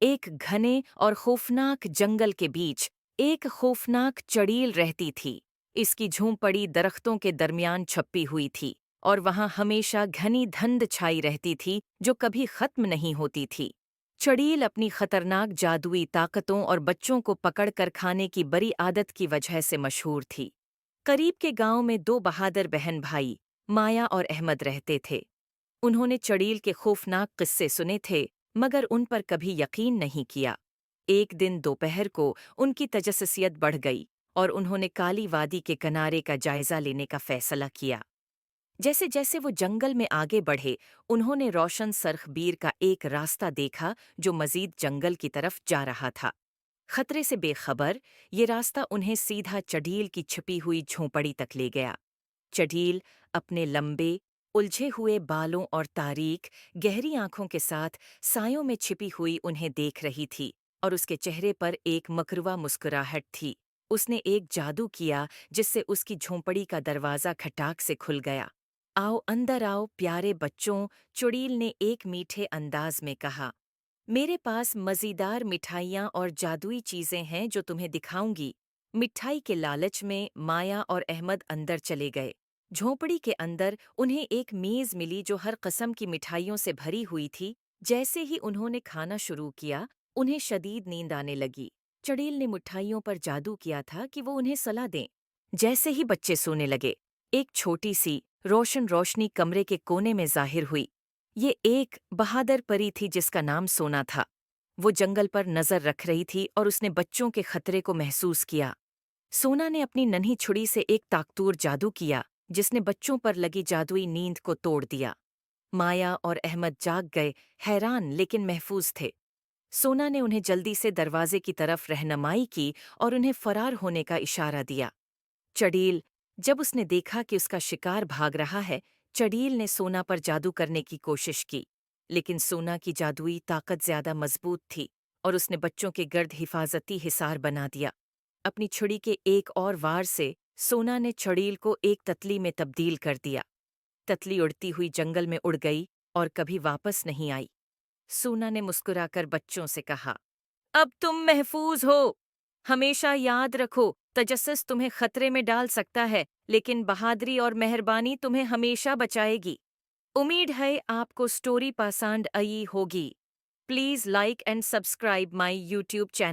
ایک گھنے اور خوفناک جنگل کے بیچ ایک خوفناک چڑیل رہتی تھی۔ اس کی جھونپڑی درختوں کے درمیان چھپی ہوئی تھی اور وہاں ہمیشہ گھنی دھند چھائی رہتی تھی جو کبھی ختم نہیں ہوتی تھی۔ چڑیل اپنی خطرناک جادوئی طاقتوں اور بچوں کو پکڑ کر کھانے کی بری عادت کی وجہ سے مشہور تھی۔ قریب کے گاؤں میں دو بہادر بہن بھائی مایا اور احمد رہتے تھے۔ انہوں نے چڑیل کے خوفناک قصے سنے تھے مگر ان پر کبھی یقین نہیں کیا۔ ایک دن دوپہر کو ان کی تجسسیت بڑھ گئی اور انہوں نے کالی وادی کے کنارے کا جائزہ لینے کا فیصلہ کیا۔ جیسے جیسے وہ جنگل میں آگے بڑھے انہوں نے روشن سرخ بیر کا ایک راستہ دیکھا جو مزید جنگل کی طرف جا رہا تھا۔ خطرے سے بے خبر یہ راستہ انہیں سیدھا چڑیل کی چھپی ہوئی جھونپڑی تک لے گیا۔ چڑیل اپنے لمبے الجھے ہوئے بالوں اور تاریک گہری آنکھوں کے ساتھ سایوں میں چھپی ہوئی انہیں دیکھ رہی تھی اور اس کے چہرے پر ایک مکروہ مسکراہٹ تھی۔ اس نے ایک جادو کیا جس سے اس کی جھونپڑی کا دروازہ کھٹاک سے کھل گیا۔ آؤ اندر آؤ پیارے بچوں، چڑیل نے ایک میٹھے انداز میں کہا۔ میرے پاس مزیدار مٹھائیاں اور جادوئی چیزیں ہیں جو تمہیں دکھاؤں گی۔ مٹھائی کے لالچ میں مایا اور احمد اندر چلے گئے۔ جھونپڑی کے اندر انہیں ایک میز ملی جو ہر قسم کی مٹھائیوں سے بھری ہوئی تھی۔ جیسے ہی انہوں نے کھانا شروع کیا انہیں شدید نیند آنے لگی۔ چڑیل نے مٹھائیوں پر جادو کیا تھا کہ وہ انہیں صلا دیں۔ جیسے ہی بچے سونے لگے ایک چھوٹی سی روشنی کمرے کے کونے میں ظاہر ہوئی۔ یہ ایک بہادر پری تھی جس کا نام سونا تھا۔ وہ جنگل پر نظر رکھ رہی تھی اور اس نے بچوں کے خطرے کو محسوس کیا۔ سونا نے اپنی ننھی چھڑی سے ایک طاقتور جادو کیا جس نے بچوں پر لگی جادوئی نیند کو توڑ دیا۔ مایا اور احمد جاگ گئے، حیران لیکن محفوظ تھے۔ سونا نے انہیں جلدی سے دروازے کی طرف رہنمائی کی اور انہیں فرار ہونے کا اشارہ دیا۔ چڑیل جب اس نے دیکھا کہ اس کا شکار بھاگ رہا ہے، چڑیل نے سونا پر جادو کرنے کی کوشش کی، لیکن سونا کی جادوئی طاقت زیادہ مضبوط تھی اور اس نے بچوں کے گرد حفاظتی حصار بنا دیا۔ اپنی چھڑی کے ایک اور وار سے سونا نے چڑیل کو ایک تتلی میں تبدیل کر دیا۔ تتلی اڑتی ہوئی جنگل میں اڑ گئی اور کبھی واپس نہیں آئی۔ سونا نے مسکرا کر بچوں سے کہا، اب تم محفوظ ہو۔ ہمیشہ یاد رکھو تجسس تمہیں خطرے میں ڈال سکتا ہے لیکن بہادری اور مہربانی تمہیں ہمیشہ بچائے گی۔ امید ہے آپ کو سٹوری پسند آئی ہوگی۔ Please like and subscribe my YouTube channel.